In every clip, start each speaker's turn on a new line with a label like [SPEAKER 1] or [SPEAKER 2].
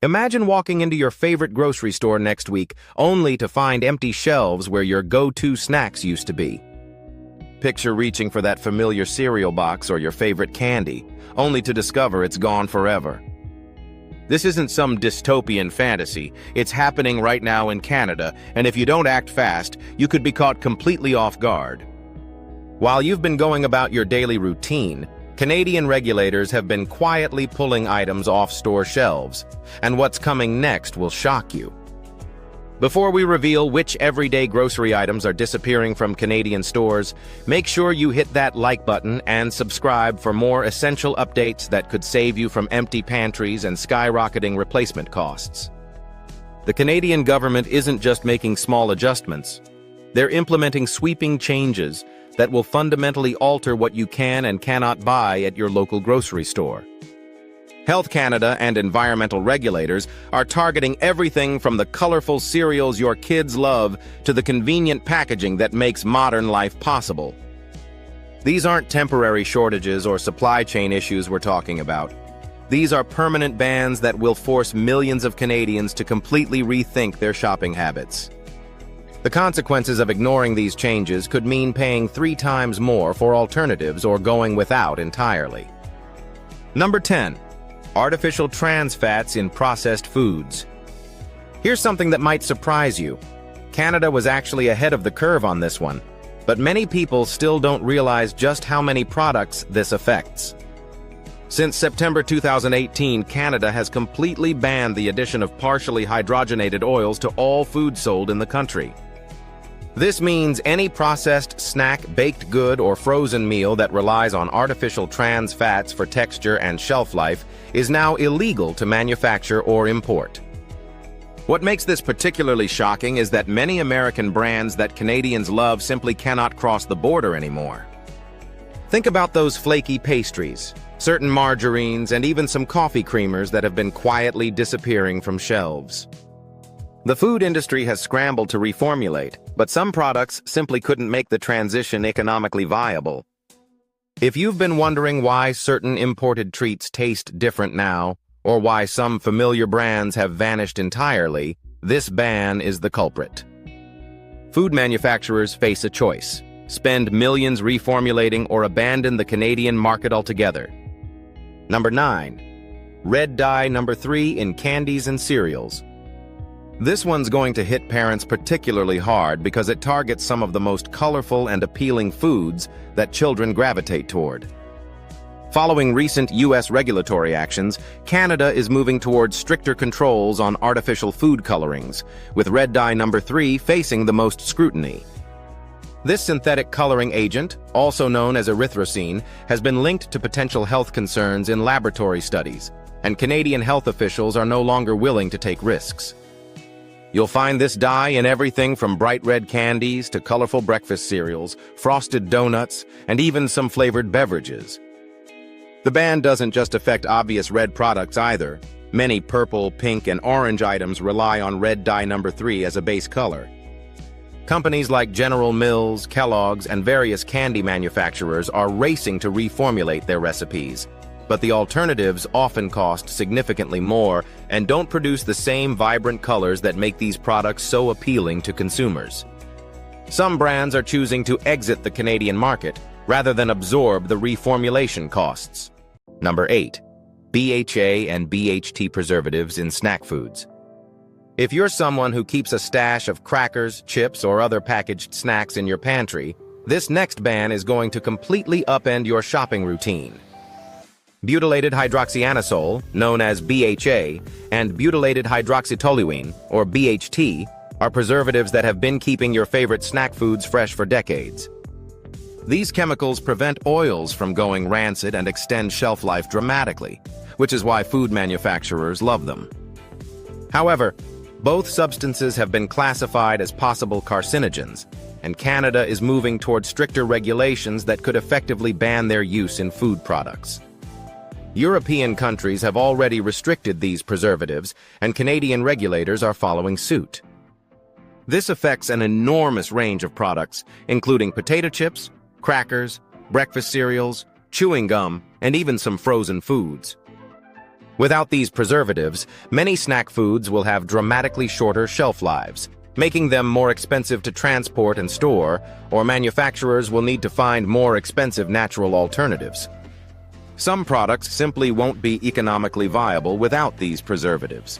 [SPEAKER 1] Imagine walking into your favorite grocery store next week only to find empty shelves where your go-to snacks used to be. Picture reaching for that familiar cereal box or your favorite candy, only to discover it's gone forever. This isn't some dystopian fantasy. It's happening right now in Canada, and if you don't act fast, you could be caught completely off guard. While you've been going about your daily routine, Canadian regulators have been quietly pulling items off store shelves, and what's coming next will shock you. Before we reveal which everyday grocery items are disappearing from Canadian stores, make sure you hit that like button and subscribe for more essential updates that could save you from empty pantries and skyrocketing replacement costs. The Canadian government isn't just making small adjustments. They're implementing sweeping changes that will fundamentally alter what you can and cannot buy at your local grocery store. Health Canada and environmental regulators are targeting everything from the colorful cereals your kids love to the convenient packaging that makes modern life possible. These aren't temporary shortages or supply chain issues we're talking about. These are permanent bans that will force millions of Canadians to completely rethink their shopping habits. The consequences of ignoring these changes could mean paying 3 times more for alternatives or going without entirely. Number 10. Artificial trans fats in processed foods. Here's something that might surprise you. Canada was actually ahead of the curve on this one, but many people still don't realize just how many products this affects. Since September 2018, Canada has completely banned the addition of partially hydrogenated oils to all food sold in the country. This means any processed snack, baked good, or frozen meal that relies on artificial trans fats for texture and shelf life is now illegal to manufacture or import. What makes this particularly shocking is that many American brands that Canadians love simply cannot cross the border anymore. Think about those flaky pastries, certain margarines, and even some coffee creamers that have been quietly disappearing from shelves. The food industry has scrambled to reformulate, but some products simply couldn't make the transition economically viable. If you've been wondering why certain imported treats taste different now, or why some familiar brands have vanished entirely, this ban is the culprit. Food manufacturers face a choice: spend millions reformulating or abandon the Canadian market altogether. Number 9. Red dye number 3 in candies and cereals. This one's going to hit parents particularly hard because it targets some of the most colorful and appealing foods that children gravitate toward. Following recent U.S. regulatory actions, Canada is moving towards stricter controls on artificial food colorings, with red dye number 3 facing the most scrutiny. This synthetic coloring agent, also known as erythrocene, has been linked to potential health concerns in laboratory studies, and Canadian health officials are no longer willing to take risks. You'll find this dye in everything from bright red candies to colorful breakfast cereals, frosted donuts, and even some flavored beverages. The ban doesn't just affect obvious red products either. Many purple, pink, and orange items rely on red dye number 3 as a base color. Companies like General Mills, Kellogg's, and various candy manufacturers are racing to reformulate their recipes, but the alternatives often cost significantly more and don't produce the same vibrant colors that make these products so appealing to consumers. Some brands are choosing to exit the Canadian market rather than absorb the reformulation costs. Number 8. BHA and BHT preservatives in snack foods. If you're someone who keeps a stash of crackers, chips, or other packaged snacks in your pantry, this next ban is going to completely upend your shopping routine. Butylated hydroxyanisole, known as BHA, and butylated hydroxytoluene, or BHT, are preservatives that have been keeping your favorite snack foods fresh for decades. These chemicals prevent oils from going rancid and extend shelf life dramatically, which is why food manufacturers love them. However, both substances have been classified as possible carcinogens, and Canada is moving toward stricter regulations that could effectively ban their use in food products. European countries have already restricted these preservatives, and Canadian regulators are following suit. This affects an enormous range of products, including potato chips, crackers, breakfast cereals, chewing gum, and even some frozen foods. Without these preservatives, many snack foods will have dramatically shorter shelf lives, making them more expensive to transport and store, or manufacturers will need to find more expensive natural alternatives. Some products simply won't be economically viable without these preservatives.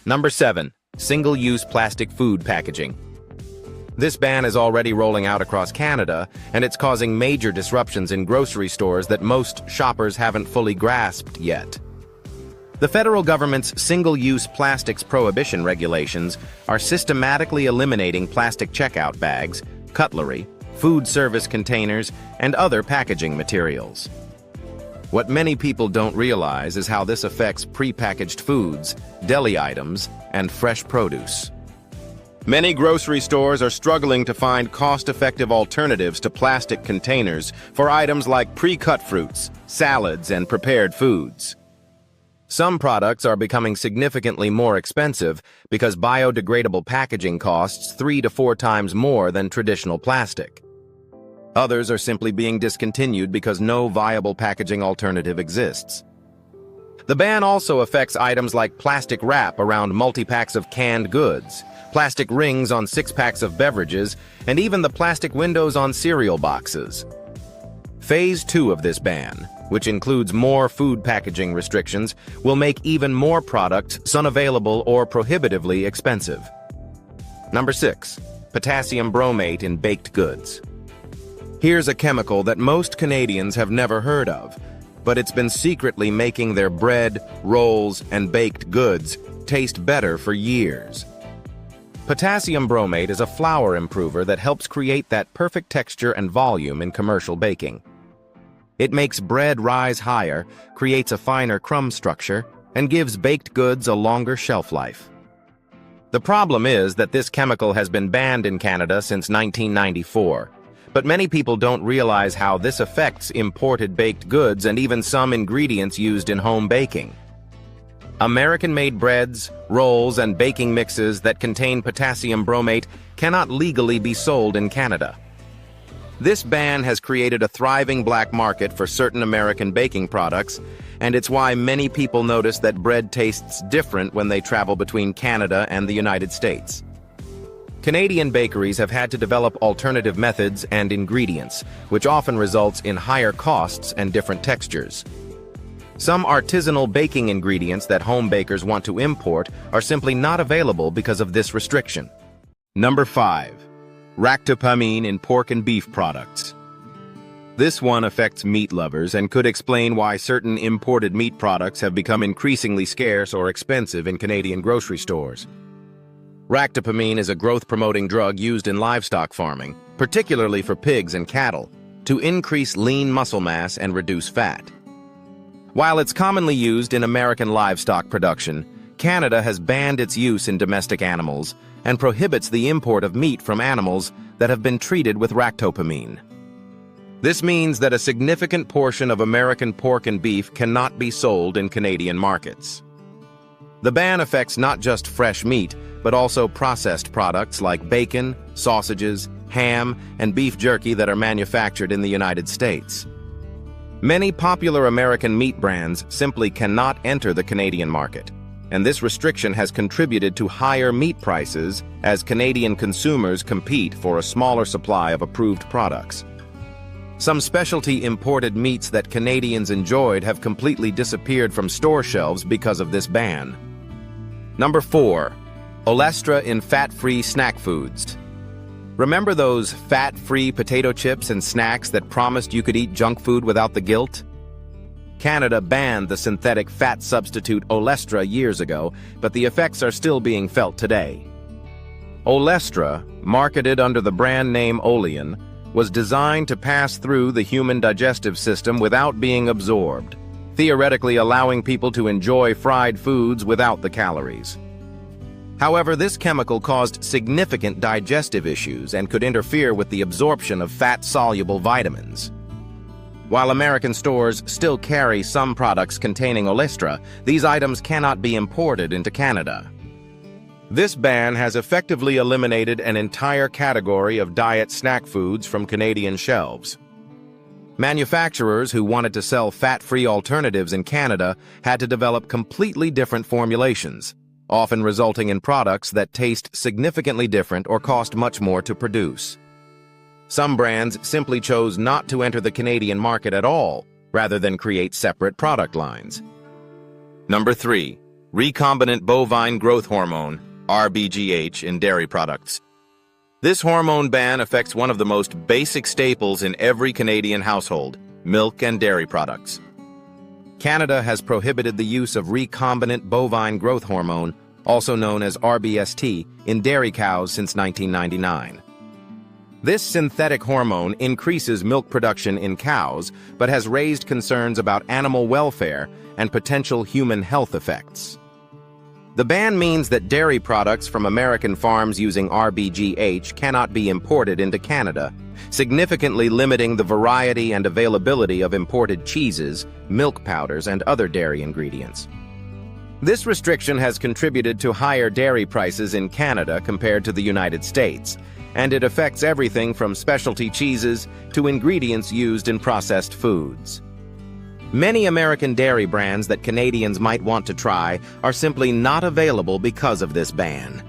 [SPEAKER 1] Number 7. Single-use plastic food packaging. This ban is already rolling out across Canada, and it's causing major disruptions in grocery stores that most shoppers haven't fully grasped yet. The federal government's single-use plastics prohibition regulations are systematically eliminating plastic checkout bags, cutlery, food service containers, and other packaging materials. What many people don't realize is how this affects prepackaged foods, deli items, and fresh produce. Many grocery stores are struggling to find cost-effective alternatives to plastic containers for items like pre-cut fruits, salads, and prepared foods. Some products are becoming significantly more expensive because biodegradable packaging costs 3 to 4 times more than traditional plastic. Others are simply being discontinued because no viable packaging alternative exists. The ban also affects items like plastic wrap around multi-packs of canned goods, plastic rings on 6-packs of beverages, and even the plastic windows on cereal boxes. Phase 2 of this ban, which includes more food packaging restrictions, will make even more products unavailable or prohibitively expensive. Number 6. Potassium bromate in baked goods. Here's a chemical that most Canadians have never heard of, but it's been secretly making their bread, rolls, and baked goods taste better for years. Potassium bromate is a flour improver that helps create that perfect texture and volume in commercial baking. It makes bread rise higher, creates a finer crumb structure, and gives baked goods a longer shelf life. The problem is that this chemical has been banned in Canada since 1994, but many people don't realize how this affects imported baked goods and even some ingredients used in home baking. American-made breads, rolls, and baking mixes that contain potassium bromate cannot legally be sold in Canada. This ban has created a thriving black market for certain American baking products, and it's why many people notice that bread tastes different when they travel between Canada and the United States. Canadian bakeries have had to develop alternative methods and ingredients, which often results in higher costs and different textures. Some artisanal baking ingredients that home bakers want to import are simply not available because of this restriction. Number 5. Ractopamine in pork and beef products. This one affects meat lovers and could explain why certain imported meat products have become increasingly scarce or expensive in Canadian grocery stores. Ractopamine is a growth-promoting drug used in livestock farming, particularly for pigs and cattle, to increase lean muscle mass and reduce fat. While it's commonly used in American livestock production, Canada has banned its use in domestic animals and prohibits the import of meat from animals that have been treated with ractopamine. This means that a significant portion of American pork and beef cannot be sold in Canadian markets. The ban affects not just fresh meat, but also processed products like bacon, sausages, ham, and beef jerky that are manufactured in the United States. Many popular American meat brands simply cannot enter the Canadian market, and this restriction has contributed to higher meat prices as Canadian consumers compete for a smaller supply of approved products. Some specialty imported meats that Canadians enjoyed have completely disappeared from store shelves because of this ban. Number 4. Olestra in fat-free snack foods. Remember those fat-free potato chips and snacks that promised you could eat junk food without the guilt? Canada banned the synthetic fat substitute Olestra years ago, but the effects are still being felt today. Olestra, marketed under the brand name Olean, was designed to pass through the human digestive system without being absorbed, theoretically allowing people to enjoy fried foods without the calories. However, this chemical caused significant digestive issues and could interfere with the absorption of fat-soluble vitamins. While American stores still carry some products containing Olestra, these items cannot be imported into Canada. This ban has effectively eliminated an entire category of diet snack foods from Canadian shelves. Manufacturers who wanted to sell fat-free alternatives in Canada had to develop completely different formulations, often resulting in products that taste significantly different or cost much more to produce. Some brands simply chose not to enter the Canadian market at all, rather than create separate product lines. Number 3. Recombinant bovine growth hormone, RBGH, in dairy products. This hormone ban affects one of the most basic staples in every Canadian household, milk and dairy products. Canada has prohibited the use of recombinant bovine growth hormone, also known as RBST, in dairy cows since 1999. This synthetic hormone increases milk production in cows, but has raised concerns about animal welfare and potential human health effects. The ban means that dairy products from American farms using RBGH cannot be imported into Canada, significantly limiting the variety and availability of imported cheeses, milk powders, and other dairy ingredients. This restriction has contributed to higher dairy prices in Canada compared to the United States, and it affects everything from specialty cheeses to ingredients used in processed foods. Many American dairy brands that Canadians might want to try are simply not available because of this ban.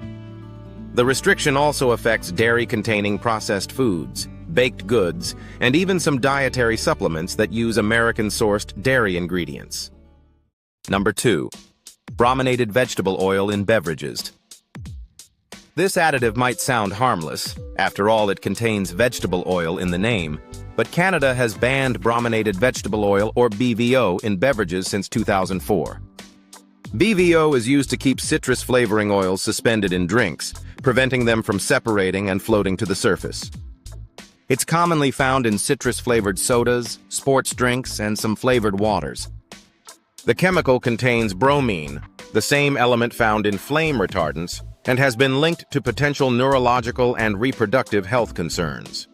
[SPEAKER 1] The restriction also affects dairy-containing processed foods, baked goods, and even some dietary supplements that use American-sourced dairy ingredients. Number 2. Brominated vegetable oil in beverages. This additive might sound harmless. After all, it contains vegetable oil in the name, but Canada has banned brominated vegetable oil, or BVO, in beverages since 2004. BVO is used to keep citrus flavoring oils suspended in drinks, preventing them from separating and floating to the surface. It's commonly found in citrus-flavored sodas, sports drinks, and some flavored waters. The chemical contains bromine, the same element found in flame retardants, and has been linked to potential neurological and reproductive health concerns.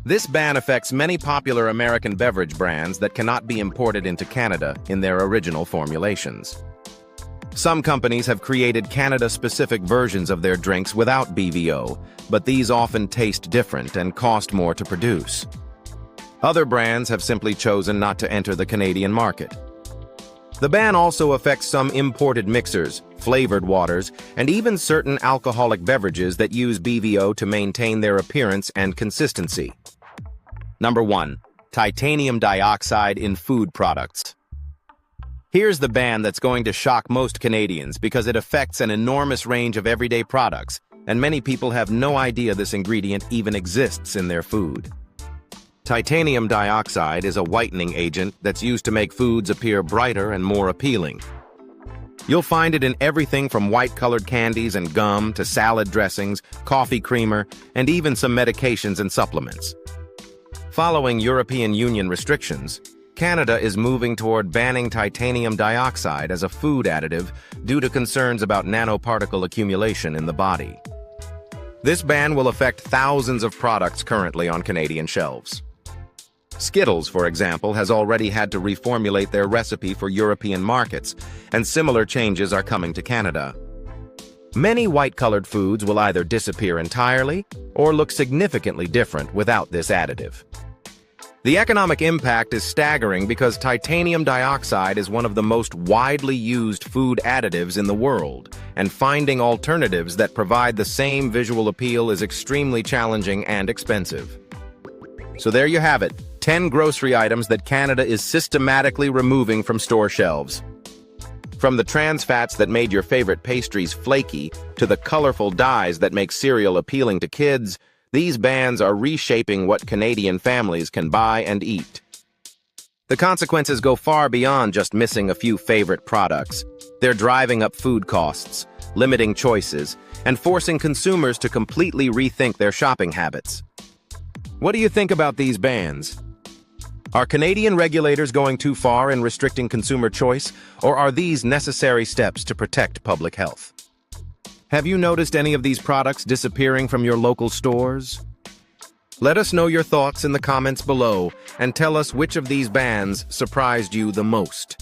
[SPEAKER 1] This ban affects many popular American beverage brands that cannot be imported into Canada in their original formulations. Some companies have created Canada-specific versions of their drinks without BVO, but these often taste different and cost more to produce. Other brands have simply chosen not to enter the Canadian market. The ban also affects some imported mixers, flavored waters, and even certain alcoholic beverages that use BVO to maintain their appearance and consistency. Number 1. Titanium dioxide in food products. Here's the ban that's going to shock most Canadians because it affects an enormous range of everyday products, and many people have no idea this ingredient even exists in their food. Titanium dioxide is a whitening agent that's used to make foods appear brighter and more appealing. You'll find it in everything from white-colored candies and gum to salad dressings, coffee creamer, and even some medications and supplements. Following European Union restrictions, Canada is moving toward banning titanium dioxide as a food additive due to concerns about nanoparticle accumulation in the body. This ban will affect thousands of products currently on Canadian shelves. Skittles, for example, has already had to reformulate their recipe for European markets, and similar changes are coming to Canada. Many white-colored foods will either disappear entirely or look significantly different without this additive. The economic impact is staggering because titanium dioxide is one of the most widely used food additives in the world, and finding alternatives that provide the same visual appeal is extremely challenging and expensive. So there you have it, 10 grocery items that Canada is systematically removing from store shelves. From the trans fats that made your favorite pastries flaky to the colorful dyes that make cereal appealing to kids, these bans are reshaping what Canadian families can buy and eat. The consequences go far beyond just missing a few favorite products. They're driving up food costs, limiting choices, and forcing consumers to completely rethink their shopping habits. What do you think about these bans? Are Canadian regulators going too far in restricting consumer choice, or are these necessary steps to protect public health? Have you noticed any of these products disappearing from your local stores? Let us know your thoughts in the comments below and tell us which of these bans surprised you the most.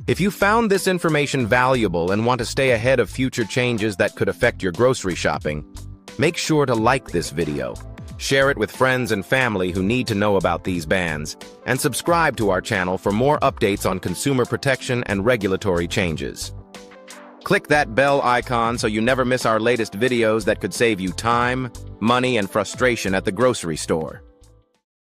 [SPEAKER 1] If you found this information valuable and want to stay ahead of future changes that could affect your grocery shopping, make sure to like this video, Share it with friends and family who need to know about these bans, and subscribe to our channel for more updates on consumer protection and regulatory changes. Click that bell icon so you never miss our latest videos that could save you time, money, and frustration at the grocery store.